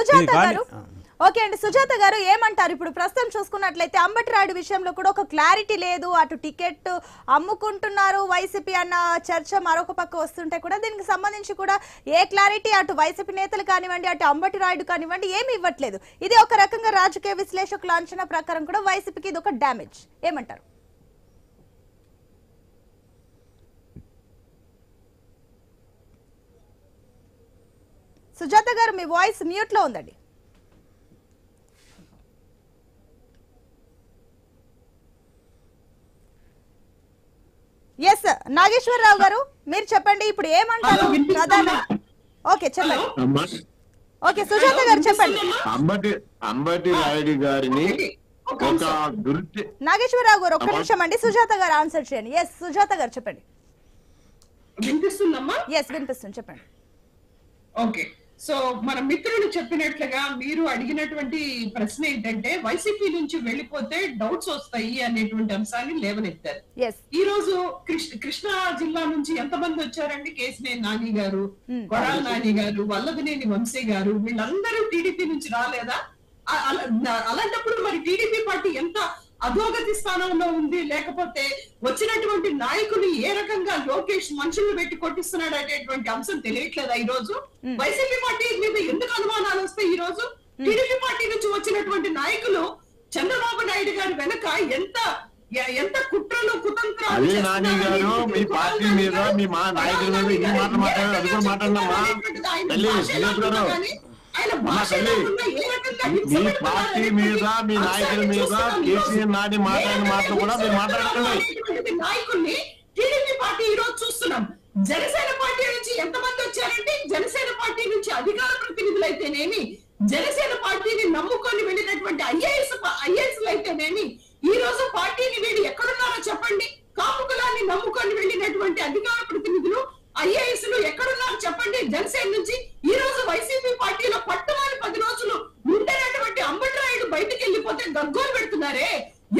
సుజాత గారు ఓకే అండి, సుజాత గారు ఏమంటారు? ఇప్పుడు ప్రస్తుతం చూసుకున్నట్లయితే అంబటి రాయుడు విషయంలో కూడా ఒక క్లారిటీ లేదు, అటు టికెట్ అమ్ముకుంటున్నారు వైసీపీ అన్న చర్చ మరొక పక్క వస్తుంటే కూడా దీనికి సంబంధించి కూడా ఏ క్లారిటీ అటు వైసీపీ నేతలు కానివ్వండి, అటు అంబటి రాయుడు కానివ్వండి ఏమి ఇవ్వట్లేదు. ఇది ఒక రకంగా రాజకీయ విశ్లేషకుల అంచనా ప్రకారం కూడా వైసీపీకి ఇది ఒక డ్యామేజ్. ఏమంటారు? సుజాత గారు మీ వాయిస్ మ్యూట్ లో ఉందండి. ఎస్ నాగేశ్వరరావు గారు మీరు చెప్పండి, ఇప్పుడు ఏమంటారు ప్రధాన? ఓకే చెప్పండి. ఓకే సుజాత గారు చెప్పండి. అంబటి రాయుడు గారిని నాగేశ్వరరావు గారు ఒక్క నిమిషం అండి, సుజాత గారు ఆన్సర్ చేయండి. ఎస్ సుజాత గారు చెప్పండి. వినిపిస్తుందమ్మా? ఎస్ వినిపిస్తుంది, చెప్పండి. ఓకే, సో మన మిత్రులు చెప్పినట్లుగా మీరు అడిగినటువంటి ప్రశ్న ఏంటంటే వైసీపీ నుంచి వెళ్ళిపోతే డౌట్స్ వస్తాయి అనేటువంటి అంశాన్ని లేవనెత్తారు. ఈ రోజు కృష్ణా జిల్లా నుంచి ఎంతమంది వచ్చారండి? కేసినేని నాని గారు, కొడాల నాని గారు, వల్లభనేని వంశీ గారు, వీళ్ళందరూ టీడీపీ నుంచి రాలేదా? అలాంటప్పుడు మరి టీడీపీ పార్టీ ఎంత అధోగతి స్థానంలో ఉంది? లేకపోతే వచ్చినటువంటి నాయకులు ఏ రకంగా లోకేష్ మనుషులు పెట్టి కొట్టిస్తున్నాడు అనేటువంటి అంశం తెలియట్లేదా? ఈ రోజు వైసీపీ పార్టీ మీద ఎందుకు అనుమానాలు వస్తాయి? ఈ రోజు టీడీపీ పార్టీ నుంచి వచ్చినటువంటి నాయకులు చంద్రబాబు నాయుడు గారి వెనక ఎంత కుట్రలు కుతంత్రాలు మీ పార్టీ మీద మీ నాయకుల మీద కేసీఆర్ నాని మాట్లాడిన మాటలు కూడా మీరు మాట్లాడుతున్నారు. నాయకుల్ని టీడీపీ పార్టీ ఈ రోజు చూస్తున్నాం. జనసేన పార్టీ నుంచి ఎంతమంది వచ్చారంటే జనసేన పార్టీ నుంచి అధికార ప్రతినిధులు అయితేనేమి, జనసేన పార్టీని నమ్ముకొని వెళ్ళినటువంటి ఐఏఎస్ అయితేనేమి, ఈ రోజు పార్టీని వీడు ఎక్కడున్నారో చెప్పండి. కాపు కులాన్ని నమ్ముకొని వెళ్ళినటువంటి అధికార ప్రతినిధులు ఐఏఎస్లు ఎక్కడున్నారు చెప్పండి జనసేన నుంచి. ఈ రోజు వైసీపీ పార్టీలో పట్టుమని 10 రోజులు ఉండేటటువంటి అంబటి రాయుడు బయటకు వెళ్ళిపోతే గగ్గోలు పెడుతున్నారే.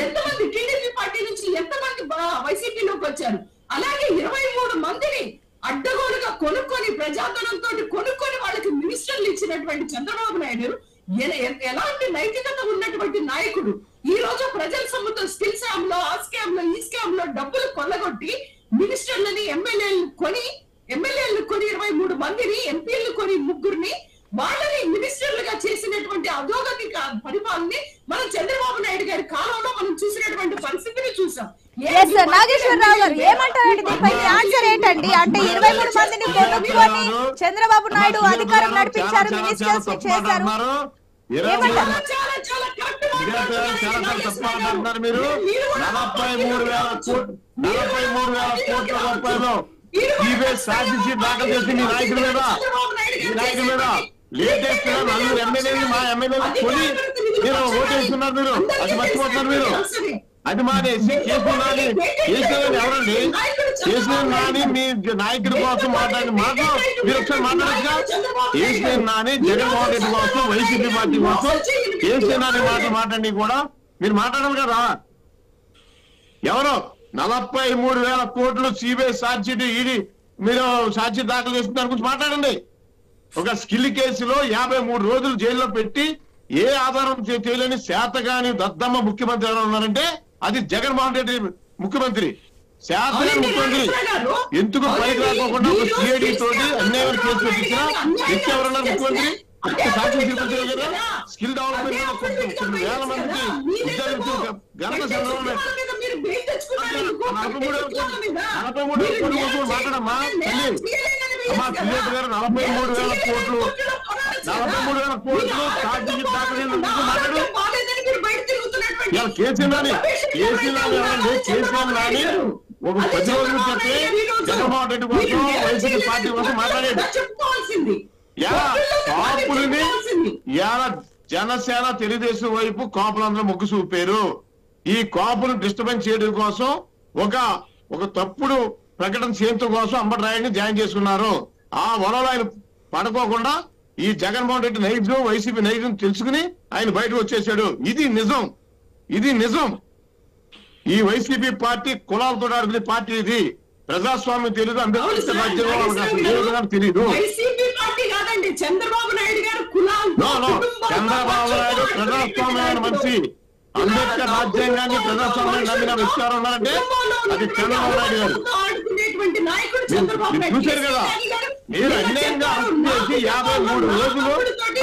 ఎంతమంది టీడీపీ పార్టీ నుంచి ఎంతమంది వైసీపీలోకి వచ్చారు? అలాగే 23 మందిని అడ్డగోలుగా కొనుక్కొని ప్రజాధనంతో కొనుక్కొని వాళ్ళకి మినిస్టర్లు ఇచ్చినటువంటి చంద్రబాబు నాయుడు ఎలాంటి నైతికత ఉన్నటువంటి నాయకుడు? ఈ రోజు ప్రజల సొమ్ముతో స్కిల్ స్కామ్ లో, ఆ స్కామ్ లో, ఈ స్కామ్ లో డబ్బులు కొల్లగొట్టి మినిస్టర్లని ఎమ్మెల్యేలను కొని 23 మందిని, ఎంపీలను కొని 3 వాళ్ళని మినిస్టర్లుగా చేసినటువంటి అధోగతి పరిపాలనని మనం చంద్రబాబు నాయుడు గారి కాలంలో మనం చూసినటువంటి పరిస్థితిని చూసాం. నాగేశ్వరరావు గారు ఏమంటారండి దీనిపై మీ ఆన్సర్ ఏంటండి? అంటే 23 మందిని కొనుక్కొని చంద్రబాబు నాయుడు అధికారం నడిపించారు, మినిస్టర్స్ చేశారు. మీరు 43,000 కోట్ల రూపాయలు సాధించి దాఖలు చేసి మీ నాయకుల మీద లేటెస్ట్ నలుగురు ఎమ్మెల్యేలు మా ఎమ్మెల్యేలు కొని మీరు ఓటేస్తున్నారు. మీరు అది మర్చిపోతున్నారు. మీరు అది మానేసి కేసీఆర్ ఎవరండి? కేసీఆర్ నాని మీ నాయకుడి కోసం మాట్లాడిన మాటలు మీరు ఒకసారి మాట్లాడచ్చుగా. కేసీఆర్ నాని జగన్మోహన్ రెడ్డి కోసం, వైసీపీ పార్టీ కోసం కేసీఆర్ నాని మాటలు మాట్లాడి కూడా మీరు మాట్లాడాలి కదా. ఎవరో 43,000 కోట్లు సిబిఐ సాక్షి ఈడీ మీరు సాక్షి దాఖలు చేస్తున్న గురించి మాట్లాడండి. ఒక స్కిల్ కేసులో 53 రోజులు జైల్లో పెట్టి ఏ ఆధారం చేయలేని శాతగాని దద్దమ్మ ముఖ్యమంత్రి ఎవరు ఉన్నారంటే అది జగన్మోహన్ రెడ్డి ముఖ్యమంత్రి. శాతగాని ముఖ్యమంత్రి ఎందుకు పైకి రాకోకుండా ఒక సిఐడి తోటి అన్యాయం కేసు పెట్టించిన వ్యక్తి ఎవరన్నారు ముఖ్యమంత్రి? సాక్షి చూపించారు కదా. స్కిల్ డెవలప్మెంట్ కొన్ని వేల మందికి ఉద్యోగులు ఘనత సందర్భంలో 43,000 మాట్లాడమ్మా తల్లి. అమ్మా సుజాత గారు 43,000 కోట్లు సాక్షి మాట్లాడు. కేసీఆర్ నాని ఒక 10 రోజులు చెప్పి జగన్మోహన్ రెడ్డి కోసం, వైసీపీ పార్టీ కోసం మాట్లాడేది. కాపులని జనసేన తెలుగుదేశం వైపు కాపులందరూ మొగ్గు చూపారు. ఈ కాపులను డిస్టర్బెన్స్ చేయడం కోసం ఒక తప్పుడు ప్రకటన చేయడం కోసం అంబటి రాయుడిని జాయిన్ చేసుకున్నారు. ఆ వలలో ఆయన పడుకోకుండా ఈ జగన్మోహన్ రెడ్డి నైజం, వైసీపీ నైజం తెలుసుకుని ఆయన బయటకు వచ్చేసాడు. ఇది నిజం. ఈ వైసీపీ పార్టీ కులాలతో ఆడుకునే పార్టీ. ఇది ప్రజాస్వామ్యం తెలియదు, అంబేద్కర్ రాజ్యాంగం తెలియదు. వైసీపీ పార్టీ కాదండి, చంద్రబాబు నాయుడు గారు కులాల చంద్రబాబు నాయుడు ప్రజాస్వామ్యమైన మనిషి, అంబేద్కర్ రాజ్యాంగాన్ని ప్రజాస్వామ్యం నమ్మిన వ్యక్తి ఉన్నారంటే అది చంద్రబాబు నాయుడు గారు. మీరు చూశారు కదా, మీరు అన్యాయంగా అరెస్ట్ చేసి 53 రోజులు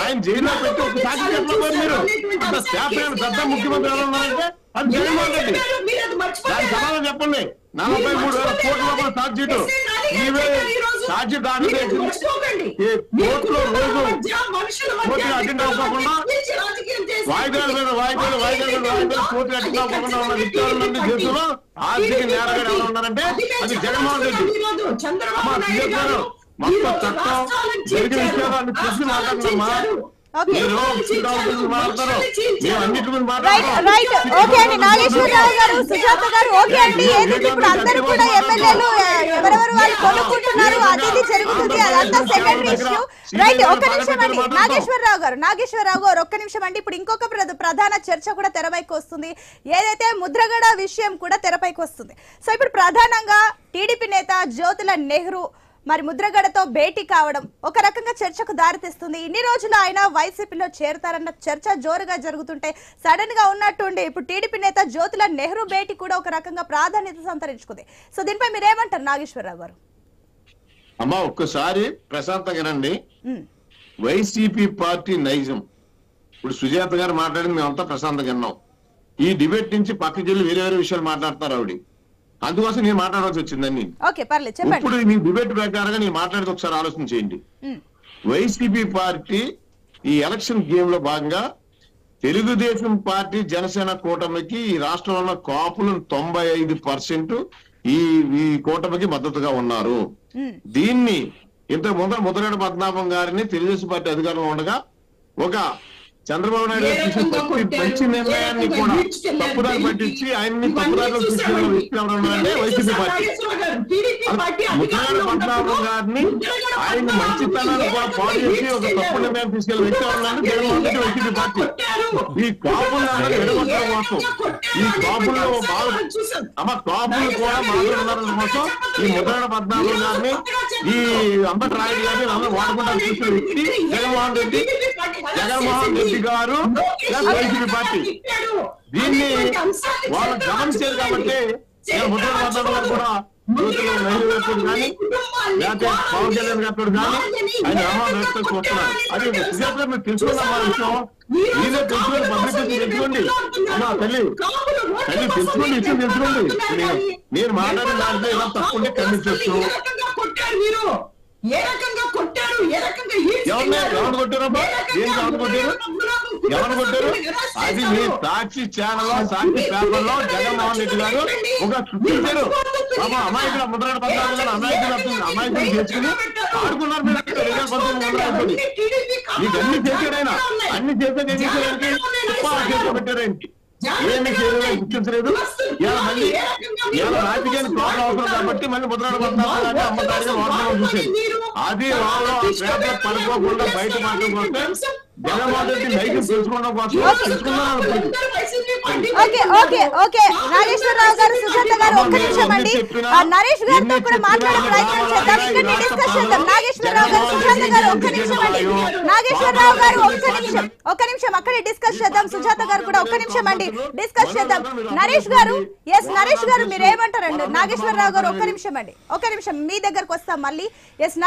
ఆయన జైల్లో పెట్టి ఒక సాక్షి చెప్పలేదు. మీరు అంత శాపమైన పెద్ద ముఖ్యమంత్రి ఎలా ఉన్నారంటే అది జగన్మోహన్ రెడ్డి. దానికి సమాధానం చెప్పండి. 43,000 కోట్ల రూపాయల ఛార్జ్షీట్ ఇవే ఛార్జ్షీట్ దాఖలు కోర్టులో రోజు కోర్టులు అటెండ్ అవ్వకుండా వాయిదాల మీద వాయిదాలు కోర్టులు అటెండ్ అవ్వకుండా ఉన్న వ్యక్తులందరినీ దేశంలో ఆర్థిక నేరగాడు ఎవరు ఉన్నారంటే అది జగన్మోహన్ రెడ్డి. మొత్తం చట్టం జరిగిన విషయాలు ప్రశ్న మాట్లాడుతున్నామా? నాగేశ్వరరావు గారు, సుజాత గారు, ఓకే అండి. ఏదైతే ఇప్పుడు అందరూ కూడా ఎమ్మెల్యేలు ఎవరెవరు వాళ్ళు కొనుక్కుంటున్నారు, అది జరుగుతుంది, అదంతా సెకండరీ ఇష్యూ. రైట్, ఒక్క నిమిషం అండి నాగేశ్వరరావు గారు ఒక్క నిమిషం అండి. ఇప్పుడు ఇంకొక ప్రధాన చర్చ కూడా తెరపైకి వస్తుంది. ఏదైతే ముద్రగడ విషయం కూడా తెరపైకి వస్తుంది. సో ఇప్పుడు ప్రధానంగా టీడీపీ నేత జ్యోతుల నెహ్రూ మరి ముద్రగడతో భేటీ కావడం ఒక రకంగా చర్చకు దారితీస్తుంది. ఇన్ని రోజులు ఆయన వైసీపీలో చేరుతారన్న చర్చ జోరుగా జరుగుతుంటే సడన్ గా ఉన్నట్టుండి ఇప్పుడు టీడీపీ నేత జ్యోతుల నెహ్రూ భేటీ కూడా ఒక రకంగా ప్రాధాన్యత సంతరించుకుంది. సో దీనిపై మీరేమంటారు నాగేశ్వరరావు గారు? అమ్మా ఒక్కసారి ప్రశాంతంగానండి. వైసీపీ పార్టీ నైజం ఇప్పుడు సుజాత గారు మాట్లాడింది మేమంతా ప్రశాంతంగా విన్నాం. ఈ డిబేట్ నుంచి పక్కకి వెళ్ళి వేరే వేరే విషయాలు మాట్లాడతారు ఆవిడ, అందుకోసం నేను మాట్లాడాల్సి వచ్చిందని. ఇప్పుడు మీ డిబేట్ ప్రకారంగా నేను మాట్లాడితే ఒకసారి ఆలోచన చేయండి. వైసీపీ పార్టీ ఈ ఎలక్షన్ గేమ్ లో భాగంగా తెలుగుదేశం పార్టీ జనసేన కూటమికి ఈ రాష్ట్రంలో ఉన్న కాపులు 95% ఈ కూటమికి మద్దతుగా ఉన్నారు. దీన్ని ఇంతకు ముందర ముద్రగడ పద్మనాభం గారిని తెలుగుదేశం పార్టీ అధికారంలో ఉండగా ఒక చంద్రబాబు నాయుడు మంచి నిర్ణయాన్ని కూడా తప్పుదారి పట్టించి ఆయన్ని తప్పుదారిలో తీసుకెళ్ళాలంటే వైసీపీ పార్టీ. ముద్రగడ పద్మనాభం గారిని ఆయన్ని మంచితనాన్ని కూడా పాడు చేసి ఒక తప్పు నిర్ణయం తీసుకెళ్లి వ్యక్తి ఎవరంటే జగన్మోహన్ రెడ్డి వైసీపీ పార్టీ. ఈ కాపులు ఎడగొట్టడం కోసం, ఈ కాపుల్లో కాపులు కూడా మాట్లాడుతున్న కోసం ఈ ముద్రగడ పద్మనాభం గారిని ఈ అంబటి రాయుడు గారిని అందరూ వాడుకుంటారు చూసిన వ్యక్తి జగన్మోహన్ రెడ్డి గారు వైసీపీ పార్టీ. దీన్ని వాళ్ళు గమనించారు కాబట్టి ముద్రగడ పద్మనాభం గారు కూడా యూత్లో నెహ్రూ గారు కానీ లేకపోతే పవన్ కళ్యాణ్ గారు కానీ ఆయన ఆహ్వానం వ్యక్తం వస్తున్నారు. అది సుజాత గారు మీరు తెలుసుకున్నాం ఆ విషయం. మీరే తెలుసుకోండి, పబ్లిక్ తెలుసుకోండి. అమ్మా తల్లి తెలుసుకోండి, విషయం తెలుసుకోండి. మీరు మాట్లాడిన దాంట్లో ఇలా తప్పుంటే ఖండించవచ్చు. ఎవరు కొట్టారమ్మా? ఎవరు కొట్టారు? అది మీ సాక్షి ఛానల్ సాక్షి పేపర్ లో జగన్మోహన్ రెడ్డి గారు ఒక సృష్టించారు. అమాయకులు ముద్రగడ పద్మనాభం గారు అమాయకులు చేసుకుని ఆడుకున్నారు. మీరు 2019 మీకు అన్ని చేశారైనా అన్ని చేసేదానికి పెట్టారేంటి? ఏమి చేయలేదు, గుర్తించలేదు. ఇలా రాజకీయాన్ని ప్రాబ్లం అవసరం కాబట్టి మళ్ళీ ముద్రగడ పద్మనాభం గారిని అమ్మకారిగా వాడుకోవడం చూసేది. అది వాళ్ళు పేపర్ పడుకోకుండా బయట మాట్లాడుకుంటే జగన్మోహన్ రెడ్డి నైజం తెలుసుకోవడం కోసం తెలుసుకున్నాను. నాగేశ్వరరావు గారు, సుజాత గారు ఒక్క నిమిషం అండి. నరేష్ గారితో కూడా మాట్లాడే ప్రయత్నం చేద్దాం, ఇక్కడ డిస్కస్ చేద్దాం. నాగేశ్వరరావు గారు, సుజాత గారు ఒక్క నిమిషం అండి. నాగేశ్వరరావు గారు ఒక్క నిమిషం అక్కడే డిస్కస్ చేద్దాం. సుజాత గారు కూడా ఒక్క నిమిషం అండి, డిస్కస్ చేద్దాం. నరేష్ గారు, నరేష్ గారు మీరు ఏమంటారండి? నాగేశ్వరరావు గారు ఒక్క నిమిషం అండి, ఒక్క నిమిషం మీ దగ్గరకు వస్తాం మళ్ళీ.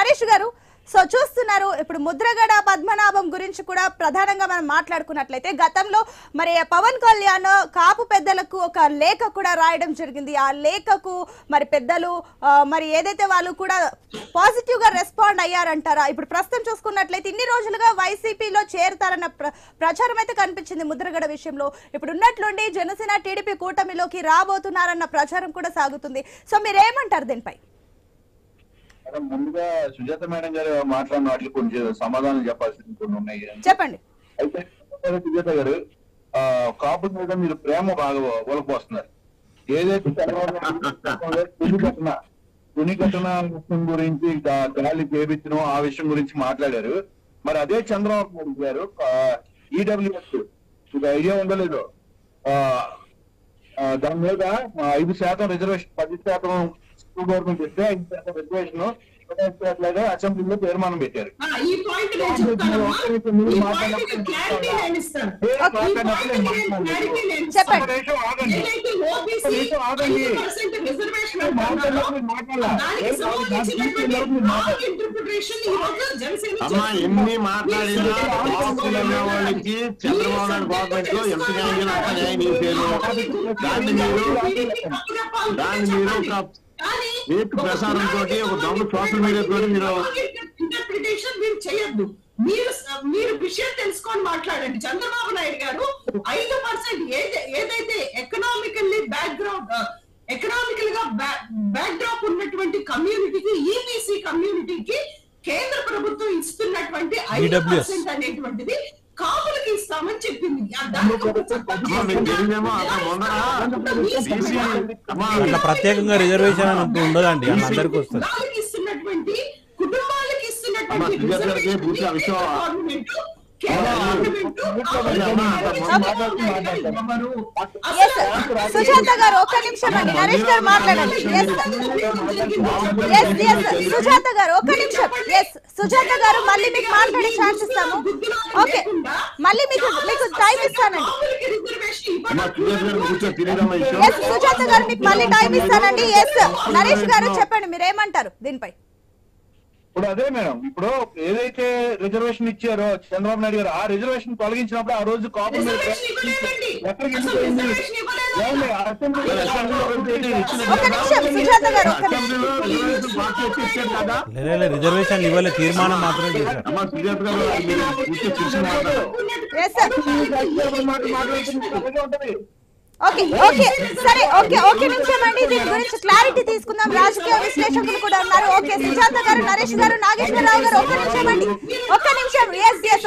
నరేష్ గారు, సో చూస్తున్నారు ఇప్పుడు ముద్రగడ పద్మనాభం గురించి కూడా ప్రధానంగా మనం మాట్లాడుకున్నట్లయితే గతంలో మరి పవన్ కళ్యాణ్ కాపు పెద్దలకు ఒక లేఖ కూడా రాయడం జరిగింది. ఆ లేఖకు మరి పెద్దలు మరి ఏదైతే వాళ్ళు కూడా పాజిటివ్ గా రెస్పాండ్ అయ్యారంటారా? ఇప్పుడు ప్రస్తుతం చూసుకున్నట్లయితే ఇన్ని రోజులుగా వైసీపీలో చేరుతారన్న ప్రచారం అయితే కనిపించింది ముద్రగడ విషయంలో. ఇప్పుడు ఉన్నట్లుండి జనసేన టీడీపీ కూటమిలోకి రాబోతున్నారన్న ప్రచారం కూడా సాగుతుంది. సో మీరేమంటారు దీనిపై? ముందుగా సుజాత మేడం గారు మాట్లాడిన వాటికి కొన్ని సమాధానాలు చెప్పాల్సింది కొన్ని ఉన్నాయి. చెప్పండి. అయితే సుజాత గారు కాపుల మీద మీరు ప్రేమ బాగా ఒలపోస్తున్నారు. ఏదైతే తుని ఘటన విషయం గురించి గాలి చేపించడం ఆ విషయం గురించి మాట్లాడారు. మరి అదే చంద్రబాబు నాయుడు గారు ఈడబ్ల్యూఎస్ ఇది ఐడియా ఉండలేదు, దాని మీద 5% రిజర్వేషన్ 10% గవర్నమెంట్ ఇస్తే 5% రిజర్వేషన్ అట్లాగే అసెంబ్లీలో తీర్మానం పెట్టారు. ఈ పాయింట్ నేను చెప్తాను. ఈ పాయింట్ క్లారిటీ నేను ఇస్తాను. చెప్పండి. ఏదైతే ఓబీసీ 5% రిజర్వేషన్ అంటున్నారో దానికి సంబంధించినటువంటి రాంగ్ ఇంటర్ప్రిటేషన్ ఈ రోజు జనసేన అమ్మా ఎన్ని మాట్లాడినా వాళ్ళకి చంద్రబాబు నాయుడు గవర్నమెంట్ లో ఎంత జరిగినా అంత న్యాయం చేశారు. దాన్ని మీరు ఒక ఫేక్ ప్రసారం తోటి ఒక దొంగ సోషల్ మీడియా తోటి మీరు ఇంటర్ప్రిటేషన్ మీరు చేయొద్దు. మీరు విషయం తెలుసుకొని మాట్లాడండి. చంద్రబాబు నాయుడు గారు 5% ఏదైతే ఎకనామికల్ గా బ్యాక్ డ్రాప్ ఉన్నటువంటి కమ్యూనిటీకి, ఈబీసీ కమ్యూనిటీకి కేంద్ర ప్రభుత్వం ఇస్తున్నటువంటి 5% అనేటువంటిది కాపులకి ఇస్తామని చెప్పింది. అట్లా ప్రత్యేకంగా రిజర్వేషన్ అని ఉండదండి, అందరికి వస్తుంది. ఇస్తున్నటువంటి కుటుంబాలకి ఇస్తున్నటువంటి సుజాత గారు ఒక్క నిమిషం అండి, నరేష్ గారు మాట్లాడండి. సుజాత గారు ఒక్క నిమిషం. సుజాత గారు మళ్ళీ మీకు మాట్లాడే ఛాన్స్ ఇస్తాము. ఓకే, మళ్ళీ మీకు టైం ఇస్తానండి. సుజాత గారు మీకు మళ్ళీ టైం ఇస్తానండి. నరేష్ గారు చెప్పండి, మీరేమంటారు దీనిపై? ఇప్పుడు అదే మేడం, ఇప్పుడు ఏదైతే రిజర్వేషన్ ఇచ్చారో చంద్రబాబు నాయుడు గారు, ఆ రిజర్వేషన్ తొలగించినప్పుడు ఆ రోజు కాపుల మీద ఎక్కడికి వెళ్ళిపోయింది? రిజర్వేషన్ ఇవ్వలే, తీర్మానం మాత్రమే చేశారు. ఓకే ఓకే సరే, ఓకే నిమిషం అండి, దీని గురించి క్లారిటీ తీసుకుందాం. రాజకీయ విశ్లేషకులు కూడా ఉన్నారు. ఓకే, సుజాత గారు, నరేష్ గారు, నాగేశ్వరరావు గారు ఒక్క నిమిషం అండి, ఒక్క నిమిషం.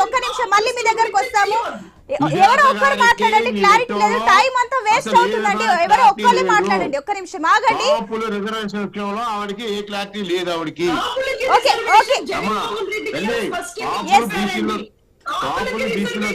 ఒక్క నిమిషం, మళ్ళీ మీ దగ్గరకు వస్తాము. ఎవరో ఒక్కరు మాట్లాడండి, క్లారిటీ లేదు, టైం అంతా వేస్ట్ అవుతుందండి. ఎవరో ఒక్కరే మాట్లాడండి, ఒక్క నిమిషం ఆగండి. రిజర్వేషన్ విషయంలో ఆవిడకి ఏ క్లారిటీ లేదు. ఆవిడకి ఓకే బీసీలో